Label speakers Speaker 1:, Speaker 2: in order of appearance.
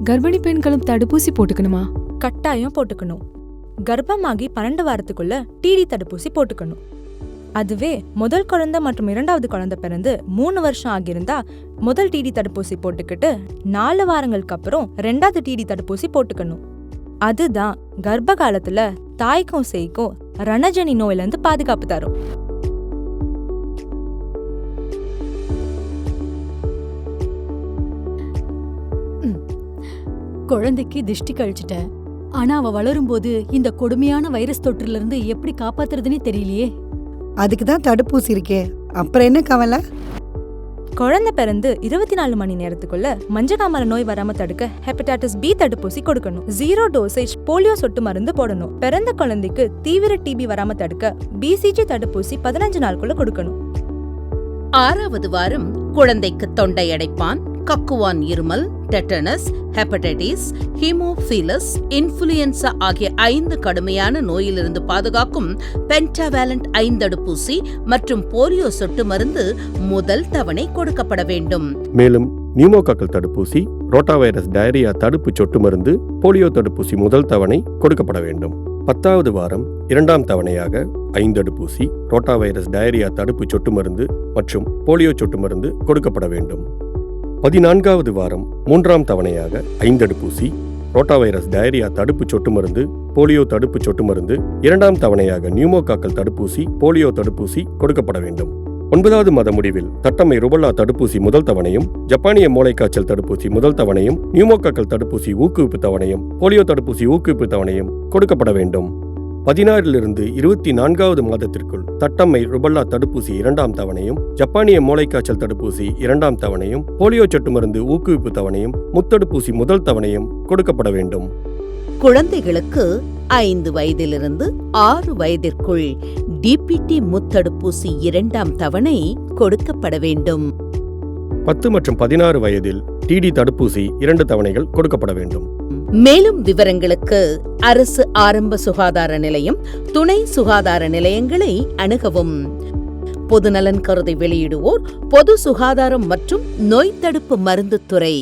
Speaker 1: கர்ப்பிணி பெண்களும் தடுப்பூசி போட்டுக்கணுமா?
Speaker 2: கட்டாயம் போட்டுக்கணும். கர்ப்பமாகி 12 வாரத்துக்குள்ள டிடி தடுப்பூசி போட்டுக்கணும். அதுவே முதல் குழந்தை மற்றும் 2வது குழந்தை பிறந்து 3 வருஷம் ஆகியிருந்தா முதல் டிடி தடுப்பூசி போட்டுக்கிட்டு 4 வாரங்களுக்கு அப்புறம் 2வது டிடி தடுப்பூசி போட்டுக்கணும். அதுதான் கர்ப்ப காலத்துல தாய்க்கும் சேய்க்கும் ரணஜனி நோயில இருந்து பாதுகாப்பு தரும்.
Speaker 3: குழந்தைக்கு திஷ்டி கழிச்சிட்டேன். ஆனா அவ வளரும்போது இந்த கொடுமையான வைரஸ் தொற்றுல இருந்து எப்படி காப்பாத்துறதுன்னே தெரியலையே.
Speaker 4: அதுக்கு தான் தடுப்பூசி இருக்கே, அப்புறம் என்ன கவலை?
Speaker 2: குழந்தை பிறந்து 24 மணி நேரத்துக்குள்ள மஞ்சக்காமலை நோய் வராம தடுக்க ஹெப்படைட்டிஸ் பி தடுப்பூசி கொடுக்கணும். 0 டோசேஜ் போலியோ சொட்டு மருந்து போடணும். பிறந்த குழந்தைக்கு தீவிர டிபி வராம தடுக்க பிசிஜி தடுப்பூசி 15 நாளுக்குள்ள கொடுக்கணும்.
Speaker 5: 6வது வாரம் குழந்தைக்கு தொண்டை அடைப்பான், கக்குவான் இருமல், டெட்டனஸ், ஹெப்படைட்டிஸ், ஹீமோஃபிலஸ், இன்ஃபுளுயன்சா ஆகிய 5 கடுமையான நோயிலிருந்து பாதுகாக்கும் பென்டாவேலண்ட் 5 தடுப்பூசி மற்றும் போலியோ சொட்டு மருந்து முதல் தவணை கொடுக்கப்பட வேண்டும்.
Speaker 6: மேலும் நியூமோகாக்கல் தடுப்பூசி, ரோட்டா வைரஸ் டயரியா தடுப்பு சொட்டு மருந்து, போலியோ தடுப்பூசி முதல் தவணை கொடுக்கப்பட வேண்டும். 10வது வாரம் 2ஆம் தவணையாக 5 தடுப்பூசி, ரோட்டா வைரஸ் டயரியா தடுப்பு சொட்டு மருந்து மற்றும் போலியோ சொட்டு மருந்து கொடுக்கப்பட வேண்டும். 14வது வாரம் 3ஆம் தவணையாக 5 தடுப்பூசி, ரோட்டா வைரஸ் டயரியா தடுப்பு சொட்டு மருந்து, போலியோ தடுப்பு சொட்டு மருந்து, 2ஆம் தவணையாக நியூமோகாக்கல் தடுப்பூசி, போலியோ தடுப்பூசி கொடுக்கப்பட வேண்டும். 9வது மாத முடிவில் தட்டம்மை ருபல்லா தடுப்பூசி முதல் தவணையும், ஜப்பானிய மூளைக்காய்ச்சல் தடுப்பூசி முதல் தவணையும், நியூமோகாக்கல் தடுப்பூசி ஊக்குவிப்பு தவணையும், போலியோ தடுப்பூசி ஊக்குவிப்பு தவணையும் கொடுக்கப்பட வேண்டும். 16லிருந்து 24வது மாதத்திற்குள் தட்டம்மை ருபல்லா தடுப்பூசி 2ஆம் தவணையும், ஜப்பானிய மூளைக்காய்ச்சல் தடுப்பூசி 2ஆம் தவணையும், போலியோ சொட்டு மருந்து ஊக்குவிப்பு தவணையும், முத்தடுப்பூசி முதல் தவணையும் கொடுக்கப்பட வேண்டும்.
Speaker 5: குழந்தைகளுக்கு 5 வயதிலிருந்து 6 வயதிற்குள் டிபிடி முத்தடுப்பூசி 2ஆம் தவணை கொடுக்கப்பட வேண்டும்.
Speaker 6: 10 மற்றும் 16 வயதில் டிடி தடுப்பூசி 2 தவணைகள் கொடுக்கப்பட வேண்டும்.
Speaker 5: மேலும் விவரங்களுக்கு அரசு ஆரம்ப சுகாதார நிலையம், துணை சுகாதார நிலையங்களை அணுகவும். பொதுநலன் கருதி வெளியிடுவோர் பொது சுகாதாரம் மற்றும் நோய் தடுப்பு மருந்து துறை.